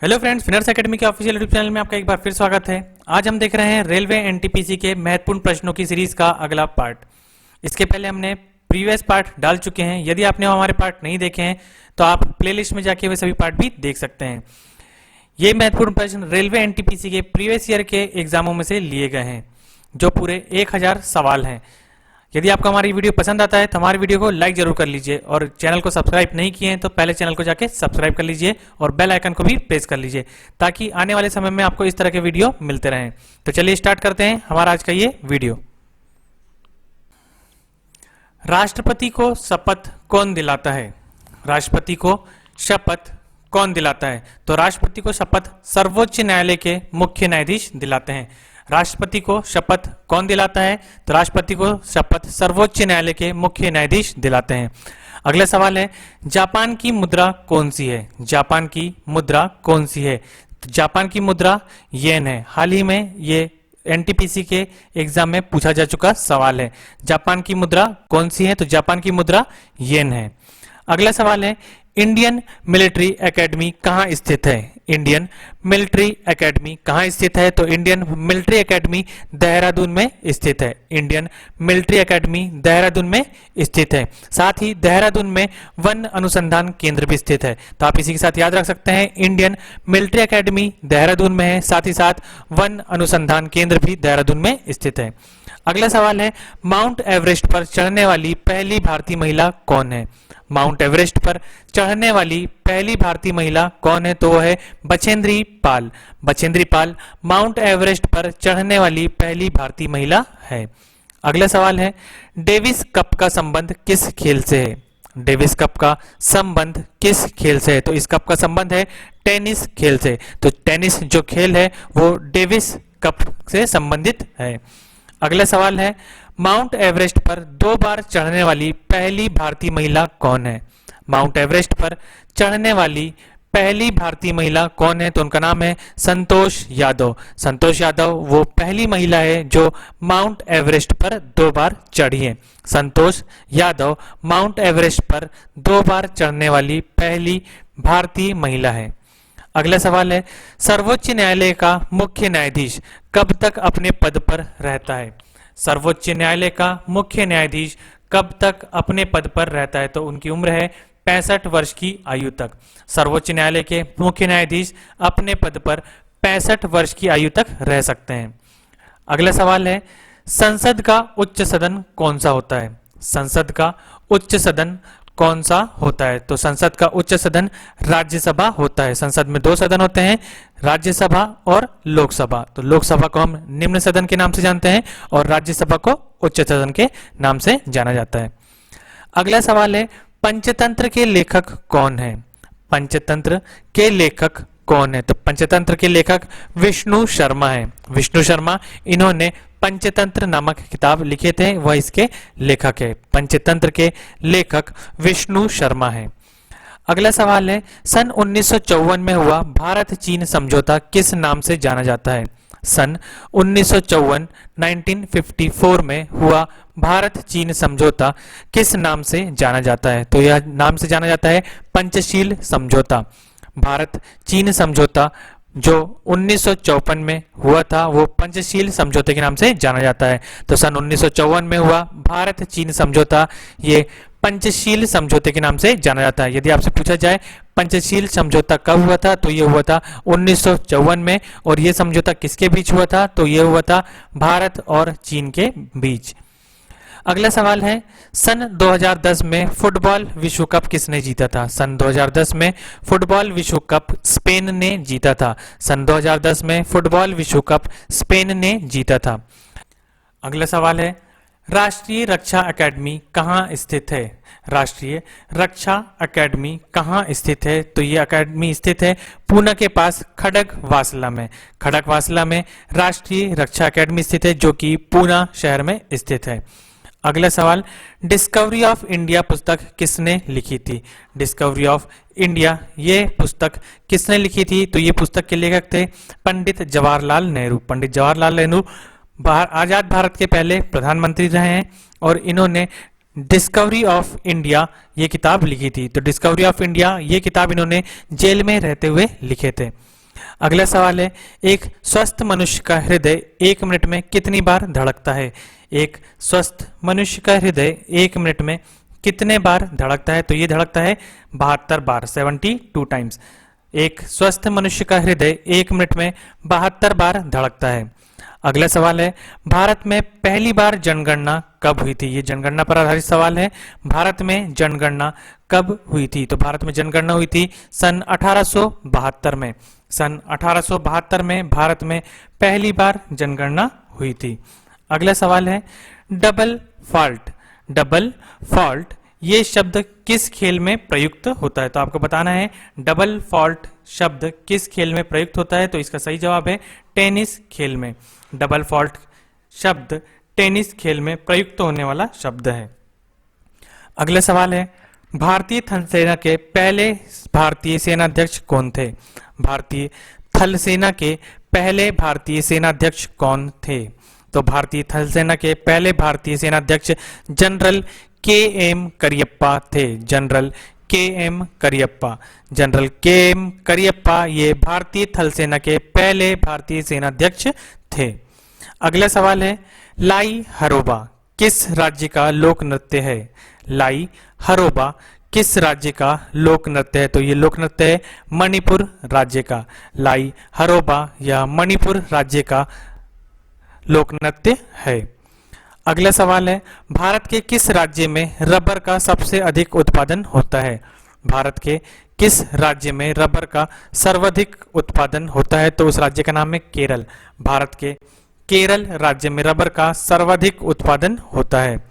Hello friends, फिनर्स academy के official YouTube channel में आपका एक बार फिर स्वागत है। आज हम देख रहे हैं रेलवे एनटीपीसी के महत्वपूर्ण प्रश्नों की सीरीज का अगला पार्ट। इसके पहले हमने प्रीवियस पार्ट डाल चुके हैं। यदि आपने हमारे पार्ट नहीं देखे हैं तो आप प्लेलिस्ट में जाके वे सभी पार्ट भी देख सकते हैं। ये महत्वपूर्ण प्रश्न रेलवे एनटीपीसी के प्रीवियस ईयर के एग्जामों में से लिए गए हैं, जो पूरे 1000 सवाल हैं। यदि आपको हमारी वीडियो पसंद आता है तो हमारी वीडियो को लाइक जरूर कर लीजिए, और चैनल को सब्सक्राइब नहीं किए हैं तो पहले चैनल को जाके सब्सक्राइब कर लीजिए और बेल आइकन को भी प्रेस कर लीजिए, ताकि आने वाले समय में आपको इस तरह के वीडियो मिलते रहें। तो चलिए स्टार्ट करते हैं हमारा आज का ये वीडियो। राष्ट्रपति को शपथ कौन दिलाता है? राष्ट्रपति को शपथ कौन दिलाता है? तो राष्ट्रपति को शपथ सर्वोच्च न्यायालय के मुख्य न्यायाधीश दिलाते हैं। राष्ट्रपति को शपथ कौन दिलाता है? तो राष्ट्रपति को शपथ सर्वोच्च न्यायालय के मुख्य न्यायाधीश दिलाते हैं। अगला सवाल है, जापान की मुद्रा कौन सी है? जापान की मुद्रा कौन सी है? तो जापान की मुद्रा येन है। हाल ही में ये एनटीपीसी के एग्जाम में पूछा जा चुका सवाल है। जापान की मुद्रा कौन सी है? तो जापान की मुद्रा येन है। अगला सवाल है, इंडियन मिलिट्री एकेडमी कहाँ स्थित है? इंडियन मिलिट्री एकेडमी कहाँ स्थित है? तो इंडियन मिलिट्री एकेडमी देहरादून में स्थित है। इंडियन मिलिट्री एकेडमी देहरादून में स्थित है। साथ ही देहरादून में वन अनुसंधान केंद्र भी स्थित है। तो आप इसी के साथ याद रख सकते हैं, इंडियन मिलिट्री एकेडमी देहरादून में है, साथ ही साथ वन अनुसंधान केंद्र भी देहरादून में स्थित है। अगला सवाल है, माउंट एवरेस्ट पर चढ़ने वाली पहली भारतीय महिला कौन है? माउंट एवरेस्ट पर चढ़ने वाली पहली भारतीय महिला कौन है? तो वो है बछेंद्री पाल। बछेंद्री पाल माउंट एवरेस्ट पर चढ़ने वाली पहली भारतीय महिला है। अगला सवाल है, डेविस कप का संबंध किस खेल से है? डेविस कप का संबंध किस खेल से है? तो इस कप का संबंध है टेनिस खेल से। तो टेनिस जो खेल है वो डेविस कप से संबंधित है। अगला सवाल है, माउंट एवरेस्ट पर 2 बार चढ़ने वाली पहली भारतीय महिला कौन है? माउंट एवरेस्ट पर चढ़ने वाली पहली भारतीय महिला कौन है? तो उनका नाम है संतोष यादव। संतोष यादव वो पहली महिला है जो माउंट एवरेस्ट पर 2 बार चढ़ी है। संतोष यादव माउंट एवरेस्ट पर 2 बार चढ़ने वाली पहली भारतीय महिला है। अगला सवाल है, सर्वोच्च न्यायालय का मुख्य न्यायाधीश कब तक अपने पद पर रहता है? सर्वोच्च न्यायालय का मुख्य न्यायाधीश कब तक अपने पद पर रहता है? तो उनकी उम्र है 65 वर्ष की आयु तक। सर्वोच्च न्यायालय के मुख्य न्यायाधीश अपने पद पर 65 वर्ष की आयु तक रह सकते हैं। अगला सवाल है, संसद का उच्च सदन कौन सा होता है? संसद का उच्च सदन कौन सा होता है? तो संसद का उच्च सदन राज्यसभा होता है। संसद में 2 सदन होते हैं, राज्यसभा और लोकसभा। तो लोकसभा को हम निम्न सदन के नाम से जानते हैं और राज्यसभा को उच्च सदन के नाम से जाना जाता है। अगला सवाल है, पंचतंत्र के लेखक कौन है? पंचतंत्र के लेखक कौन है? तो पंचतंत्र के लेखक विष्णु शर्मा है। विष्णु शर्मा इन्होंने पंचतंत्र नामक किताब लिखे थे, वह इसके लेखक है। पंचतंत्र के लेखक विष्णु शर्मा है। अगला सवाल है, सन 1954 में हुआ भारत चीन समझौता किस नाम से जाना जाता है? सन 1954 1954 में हुआ भारत चीन समझौता किस नाम से जाना जाता है? तो यह नाम से जाना जाता है पंचशील समझौता। भारत चीन समझौता जो 1954 में हुआ था वो पंचशील समझौते के नाम से जाना जाता है। तो सन 1954 में हुआ भारत चीन समझौता ये पंचशील समझौते के नाम से जाना जाता है। यदि आपसे पूछा जाए पंचशील समझौता कब हुआ था, तो ये हुआ था 1954 में। और ये समझौता किसके बीच हुआ था? तो ये हुआ था भारत और चीन के बीच। अगला सवाल है, सन 2010 में फुटबॉल विश्व कप किसने जीता था? सन 2010 में फुटबॉल विश्व कप स्पेन ने जीता था। सन 2010 में फुटबॉल विश्व कप स्पेन ने जीता था। अगला सवाल है, राष्ट्रीय रक्षा अकेडमी कहाँ स्थित है? राष्ट्रीय रक्षा अकेडमी कहाँ स्थित है? तो ये अकेडमी स्थित है पूना के पास खड़गवासला में। खड़गवासला में राष्ट्रीय रक्षा अकेडमी स्थित है, जो कि पूना शहर में स्थित है। अगला सवाल, डिस्कवरी ऑफ इंडिया पुस्तक किसने लिखी थी? डिस्कवरी ऑफ इंडिया ये पुस्तक किसने लिखी थी? तो ये पुस्तक के लेखक थे पंडित जवाहरलाल नेहरू। पंडित जवाहरलाल नेहरू आजाद भारत के पहले प्रधानमंत्री रहे हैं और इन्होंने डिस्कवरी ऑफ इंडिया ये किताब लिखी थी। तो डिस्कवरी ऑफ इंडिया ये किताब इन्होंने जेल में रहते हुए लिखे थे। अगला सवाल है, एक स्वस्थ मनुष्य का हृदय 1 मिनट में कितनी बार धड़कता है? एक स्वस्थ मनुष्य का हृदय 1 मिनट में कितने बार धड़कता है? तो ये धड़कता है 72 बार, 72 टाइम्स। एक स्वस्थ मनुष्य का हृदय 1 मिनट में 72 बार धड़कता है। अगला सवाल है, भारत में पहली बार जनगणना कब हुई थी? ये जनगणना पर आधारित सवाल है। भारत में जनगणना कब हुई थी? तो भारत में जनगणना हुई थी सन 1872 में। सन 1872 में भारत में पहली बार जनगणना हुई थी। अगला सवाल है, डबल फॉल्ट। डबल फॉल्ट ये शब्द किस खेल में प्रयुक्त होता है? तो आपको बताना है डबल फॉल्ट शब्द किस खेल में प्रयुक्त होता है। तो इसका सही जवाब है टेनिस खेल में। डबल फॉल्ट शब्द टेनिस खेल में प्रयुक्त होने वाला शब्द है। अगला सवाल है, भारतीय थल सेना के पहले भारतीय सेनाध्यक्ष कौन थे? भारतीय थल सेना के पहले भारतीय सेनाध्यक्ष कौन थे? तो भारतीय थल सेना के पहले भारतीय सेनाध्यक्ष जनरल के.एम. करियप्पा थे। General K M. Kariappa. General K M. Kariappa ये भारतीय थल सेना के पहले भारतीय सेनाध्यक्ष थे। अगला सवाल है, लाई हरोबा किस राज्य का लोक नृत्य है? लाई हरोबा किस राज्य का लोक नृत्य है? तो ये लोक नृत्य है मणिपुर राज्य का। लाई हरोबा यह मणिपुर राज्य का लोक नृत्य है। अगला सवाल है, भारत के किस राज्य में रबर का सबसे अधिक उत्पादन होता है? भारत के किस राज्य में रबर का सर्वाधिक उत्पादन होता है? तो उस राज्य का नाम है केरल। भारत के केरल राज्य में रबर का सर्वाधिक उत्पादन होता है।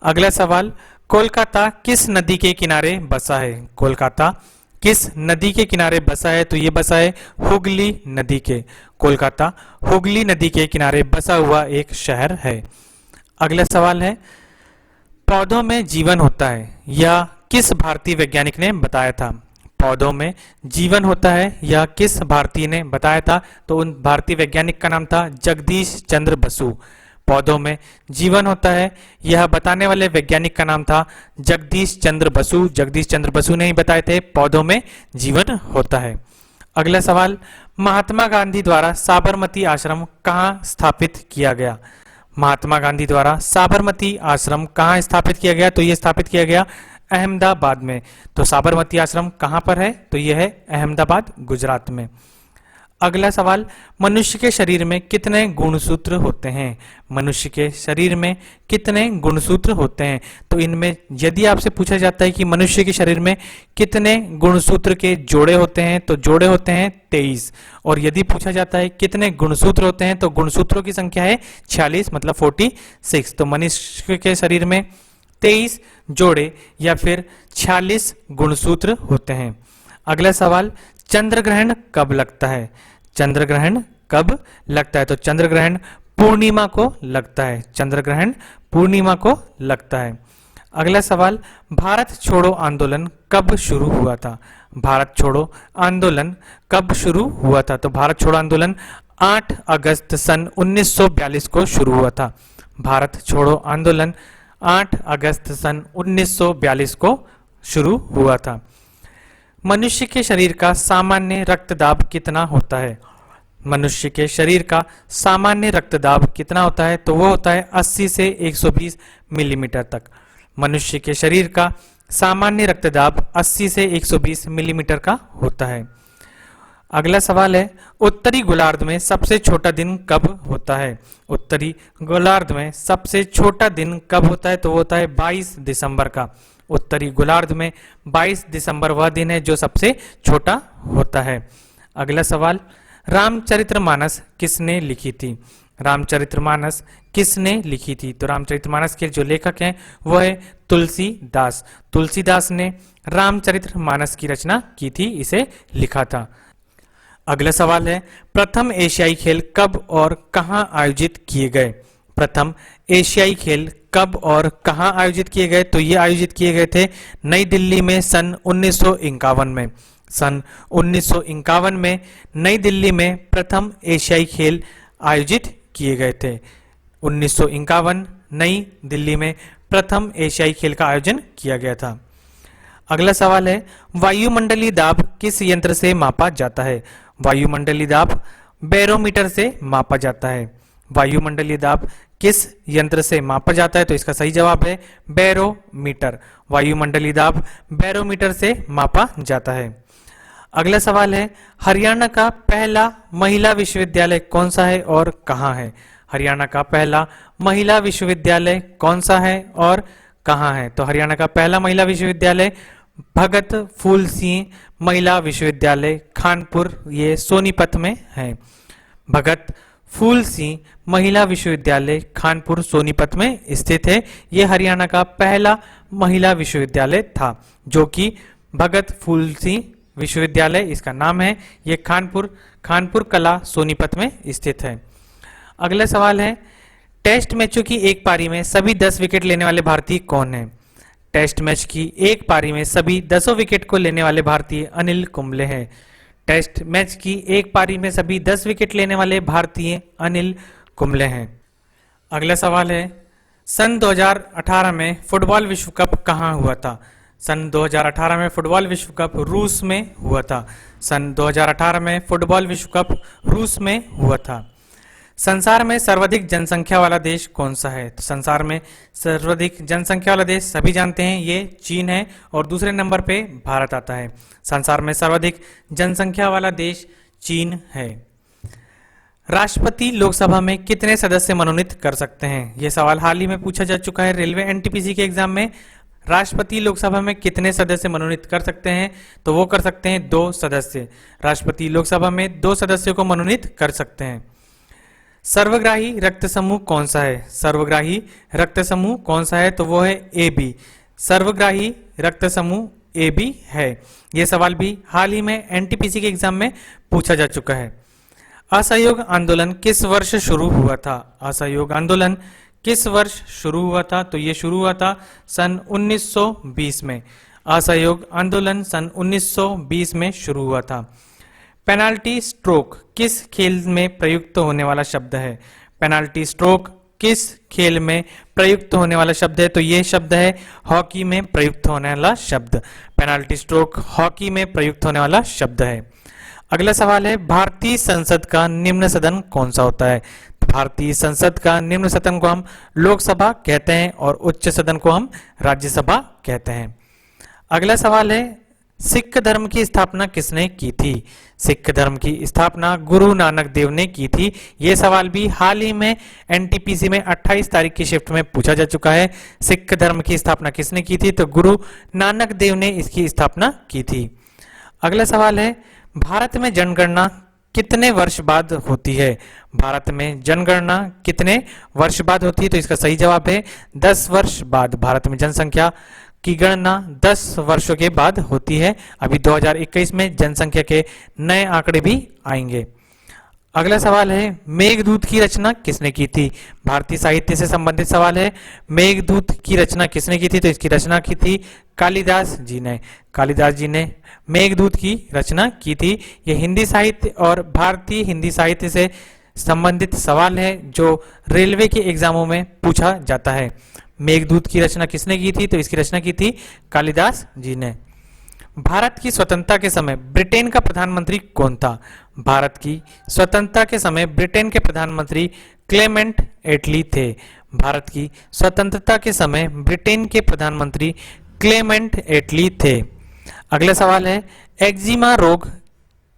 अगला सवाल, कोलकाता किस नदी के किनारे बसा है? कोलकाता किस नदी के किनारे बसा है? तो ये बसा है हुगली नदी के। कोलकाता हुगली नदी के किनारे बसा हुआ एक शहर है। अगला सवाल है, पौधों में जीवन होता है यह किस भारतीय वैज्ञानिक ने बताया था? पौधों में जीवन होता है यह किस भारतीय ने बताया था? तो उन भारतीय वैज्ञानिक का नाम था जगदीश चंद्र बसु। पौधों में जीवन होता है यह बताने वाले वैज्ञानिक का नाम था जगदीश चंद्र बसु। जगदीश चंद्र बसु ने ही बताए थे पौधों में जीवन होता है। अगला सवाल, महात्मा गांधी द्वारा साबरमती आश्रम कहाँ स्थापित किया गया? महात्मा गांधी द्वारा साबरमती आश्रम कहाँ स्थापित किया गया? तो यह स्थापित किया गया अहमदाबाद में। तो साबरमती आश्रम कहाँ पर है? तो यह है अहमदाबाद, गुजरात में। अगला सवाल, मनुष्य के शरीर में कितने गुणसूत्र होते हैं? मनुष्य के शरीर में कितने गुणसूत्र होते हैं? तो इनमें यदि आपसे पूछा जाता है कि मनुष्य के शरीर में कितने गुणसूत्र के जोड़े होते हैं, तो जोड़े होते हैं 23। और यदि पूछा जाता है कितने गुणसूत्र होते हैं, तो गुणसूत्रों की संख्या है 46, मतलब 46। तो मनुष्य के शरीर में 23 जोड़े या फिर 46 गुणसूत्र होते हैं। अगला सवाल, चंद्र ग्रहण कब लगता है? चंद्र ग्रहण कब लगता है? तो चंद्र ग्रहण पूर्णिमा को लगता है। चंद्र ग्रहण पूर्णिमा को लगता है। अगला सवाल, भारत छोड़ो आंदोलन कब शुरू हुआ था? भारत छोड़ो आंदोलन कब शुरू हुआ था? तो भारत छोड़ो आंदोलन 8 अगस्त सन 1942 को शुरू हुआ था। भारत छोड़ो आंदोलन 8 अगस्त सन 1942 को शुरू हुआ था। मनुष्य के शरीर का सामान्य रक्तदाब कितना होता है? मनुष्य के शरीर का सामान्य रक्तदाब कितना होता है? तो वो होता है 80 से 120 मिलीमीटर तक। मनुष्य के शरीर का सामान्य रक्तदाब 80 से 120 मिलीमीटर का होता है। अगला सवाल है, उत्तरी गोलार्ध में सबसे छोटा दिन कब होता है? उत्तरी गोलार्ध में सबसे छोटा दिन कब होता है? तो वो होता है 22 दिसंबर का। उत्तरी गोलार्ध में 22 दिसंबर वह दिन है जो सबसे छोटा होता है। अगला सवाल, रामचरितमानस किसने लिखी थी? रामचरितमानस किसने लिखी थी? तो रामचरितमानस के जो लेखक हैं वो है तुलसीदास। तुलसीदास ने रामचरितमानस की रचना की थी, इसे लिखा था। अगला सवाल है, प्रथम एशियाई खेल कब और कहां आयोजित किए गए? प्रथम एशियाई खेल कब और कहां आयोजित किए गए? तो ये आयोजित किए गए थे नई दिल्ली में सन 1951 में। सन 1951 में नई दिल्ली में प्रथम एशियाई खेल आयोजित किए गए थे। 1951 नई दिल्ली में प्रथम एशियाई खेल का आयोजन किया गया था। अगला सवाल है, वायुमंडलीय दाब किस यंत्र से मापा जाता है? वायुमंडलीय दाब बैरोमीटर से मापा जाता है। वायुमंडलीय दाब किस यंत्र से मापा जाता है? तो इसका सही जवाब है बैरोमीटर। वायुमंडलीय दाब बैरोमीटर से मापा जाता है। अगला सवाल है, हरियाणा का पहला महिला विश्वविद्यालय कौन सा है और कहाँ है? हरियाणा का पहला महिला विश्वविद्यालय कौन सा है और कहाँ है? तो हरियाणा का पहला महिला विश्वविद्यालय भगत फूल सिंह महिला विश्वविद्यालय खानपुर, ये सोनीपत में है। भगत फूल सिंह महिला विश्वविद्यालय खानपुर सोनीपत में स्थित है। ये हरियाणा का पहला महिला विश्वविद्यालय था, जो कि भगत फूल सिंह विश्वविद्यालय इसका नाम है। ये खानपुर कला सोनीपत में स्थित है। अगला सवाल है, टेस्ट मैचों की एक पारी में सभी 10 विकेट लेने वाले भारतीय कौन है? टेस्ट मैच की एक पारी में सभी 10 विकेट को लेने वाले भारतीय अनिल कुंबले हैं। टेस्ट मैच की एक पारी में सभी 10 विकेट लेने वाले भारतीय अनिल कुंबले हैं। अगला सवाल है, सन 2018 में फुटबॉल विश्व कप कहाँ हुआ था? सन 2018 में फुटबॉल विश्व कप रूस में हुआ था। सन 2018 में फुटबॉल विश्व कप रूस में हुआ था। संसार में सर्वाधिक जनसंख्या वाला देश कौन सा है? तो संसार में सर्वाधिक जनसंख्या वाला देश सभी जानते हैं, ये चीन है और दूसरे नंबर पे भारत आता है। संसार में सर्वाधिक जनसंख्या वाला देश चीन है। राष्ट्रपति लोकसभा में कितने सदस्य मनोनीत कर सकते हैं? यह सवाल हाल ही में पूछा जा चुका है रेलवे एनटीपीसी के एग्जाम में। राष्ट्रपति लोकसभा में कितने सदस्य मनोनीत कर सकते हैं? तो वो कर सकते हैं 2 सदस्य। राष्ट्रपति लोकसभा में 2 सदस्यों को मनोनीत कर सकते हैं। सर्वग्राही रक्त समूह कौन सा है? सर्वग्राही रक्त समूह कौन सा है? तो वो है ए बी। सर्वग्राही रक्त समूह ए बी है। यह सवाल भी हाल ही में एनटीपीसी के एग्जाम में पूछा जा चुका है। असहयोग आंदोलन किस वर्ष शुरू हुआ था? असहयोग आंदोलन किस वर्ष शुरू हुआ था? तो ये शुरू हुआ था सन 1920 में। असहयोग आंदोलन सन 1920 में शुरू हुआ था। पेनाल्टी स्ट्रोक किस खेल में प्रयुक्त होने वाला शब्द है? पेनाल्टी स्ट्रोक किस खेल में प्रयुक्त होने वाला शब्द है? तो ये शब्द है हॉकी में प्रयुक्त होने वाला शब्द। पेनाल्टी स्ट्रोक हॉकी में प्रयुक्त होने वाला शब्द है। अगला सवाल है, भारतीय संसद का निम्न सदन कौन सा होता है? भारतीय संसद का निम्न सदन को हम लोकसभा कहते हैं और उच्च सदन को हम राज्यसभा कहते हैं। अगला सवाल है, सिख धर्म की स्थापना किसने की थी? सिख धर्म की स्थापना गुरु नानक देव ने की थी। यह सवाल भी हाल ही में एनटीपीसी में 28 तारीख की शिफ्ट में पूछा जा चुका है। सिख धर्म की स्थापना किसने की थी? तो गुरु नानक देव ने इसकी स्थापना की थी। अगला सवाल है, भारत में जनगणना कितने वर्ष बाद होती है? भारत में जनगणना कितने वर्ष बाद होती है? तो इसका सही जवाब है 10 वर्ष बाद। भारत में जनसंख्या की गणना 10 वर्षों के बाद होती है। अभी 2021 में जनसंख्या के नए आंकड़े भी आएंगे। अगला सवाल है, मेघदूत की रचना किसने की थी? भारतीय साहित्य से संबंधित सवाल है। मेघदूत की रचना किसने की थी? तो इसकी रचना की थी कालिदास जी ने। कालिदास जी ने मेघदूत की रचना की थी। यह हिंदी साहित्य और भारतीय हिंदी साहित्य से संबंधित सवाल है जो रेलवे के एग्जामों में पूछा जाता है। मेघदूत की रचना किसने की थी? तो इसकी रचना की थी कालिदास जी ने। भारत की स्वतंत्रता के समय ब्रिटेन का प्रधानमंत्री कौन था? भारत की स्वतंत्रता के समय ब्रिटेन के प्रधानमंत्री क्लेमेंट एटली थे। भारत की स्वतंत्रता के समय ब्रिटेन के प्रधानमंत्री क्लेमेंट एटली थे। अगला सवाल है, एक्जिमा रोग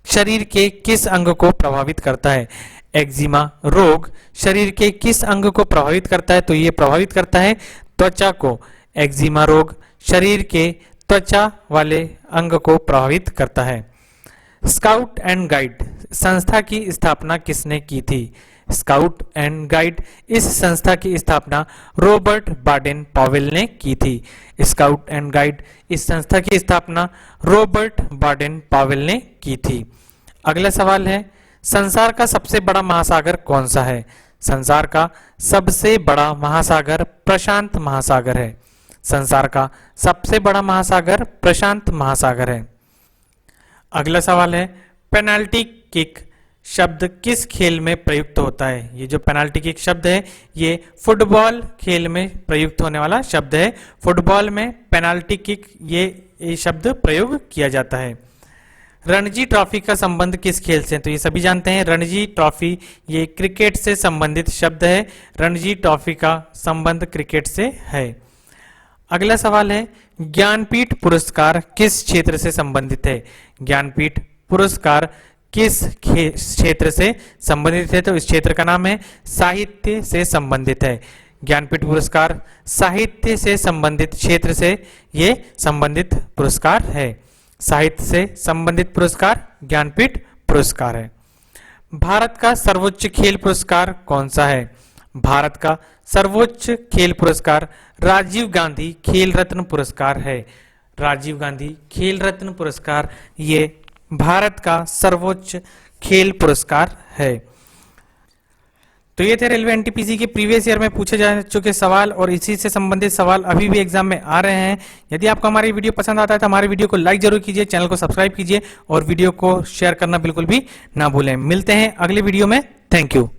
शरीर के किस अंग को प्रभावित करता है? एक्जिमा रोग शरीर के किस अंग को प्रभावित करता है? तो ये प्रभावित करता है त्वचा को। एक्जिमा रोग शरीर के त्वचा वाले अंग को प्रभावित करता है। स्काउट एंड गाइड संस्था की स्थापना किसने की थी? स्काउट एंड गाइड इस संस्था की स्थापना रॉबर्ट बाडेन पॉवेल ने की थी। स्काउट एंड गाइड इस संस्था की स्थापना रॉबर्ट बाडेन पॉवेल ने की थी। अगला सवाल है, संसार का सबसे बड़ा महासागर कौन सा है? संसार का सबसे बड़ा महासागर प्रशांत महासागर है। संसार का सबसे बड़ा महासागर प्रशांत महासागर है। अगला सवाल है, पेनाल्टी किक शब्द किस खेल में प्रयुक्त होता है? ये जो पेनाल्टी किक शब्द है ये फुटबॉल खेल में प्रयुक्त होने वाला शब्द है। फुटबॉल में पेनाल्टी किक ये शब्द प्रयोग किया जाता है। रणजी ट्रॉफी का संबंध किस खेल से है? तो ये सभी जानते हैं, रणजी ट्रॉफी ये क्रिकेट से संबंधित शब्द है। रणजी ट्रॉफी का संबंध क्रिकेट से है। अगला सवाल है, ज्ञानपीठ पुरस्कार किस क्षेत्र से संबंधित है? ज्ञानपीठ पुरस्कार किस क्षेत्र से संबंधित है? तो इस क्षेत्र का नाम है साहित्य से संबंधित है। ज्ञानपीठ पुरस्कार साहित्य से संबंधित क्षेत्र से ये संबंधित पुरस्कार है। साहित्य से संबंधित पुरस्कार ज्ञानपीठ पुरस्कार है। भारत का सर्वोच्च खेल पुरस्कार कौन सा है? भारत का सर्वोच्च खेल पुरस्कार राजीव गांधी खेल रत्न पुरस्कार है। राजीव गांधी खेल रत्न पुरस्कार ये भारत का सर्वोच्च खेल पुरस्कार है। तो ये थे रेलवे एनटीपीसी के प्रीवियस ईयर में पूछे जा चुके सवाल, और इसी से संबंधित सवाल अभी भी एग्जाम में आ रहे हैं। यदि आपको हमारी वीडियो पसंद आता है तो हमारे वीडियो को लाइक जरूर कीजिए, चैनल को सब्सक्राइब कीजिए और वीडियो को शेयर करना बिल्कुल भी ना भूलें। मिलते हैं अगले वीडियो में। Thank you.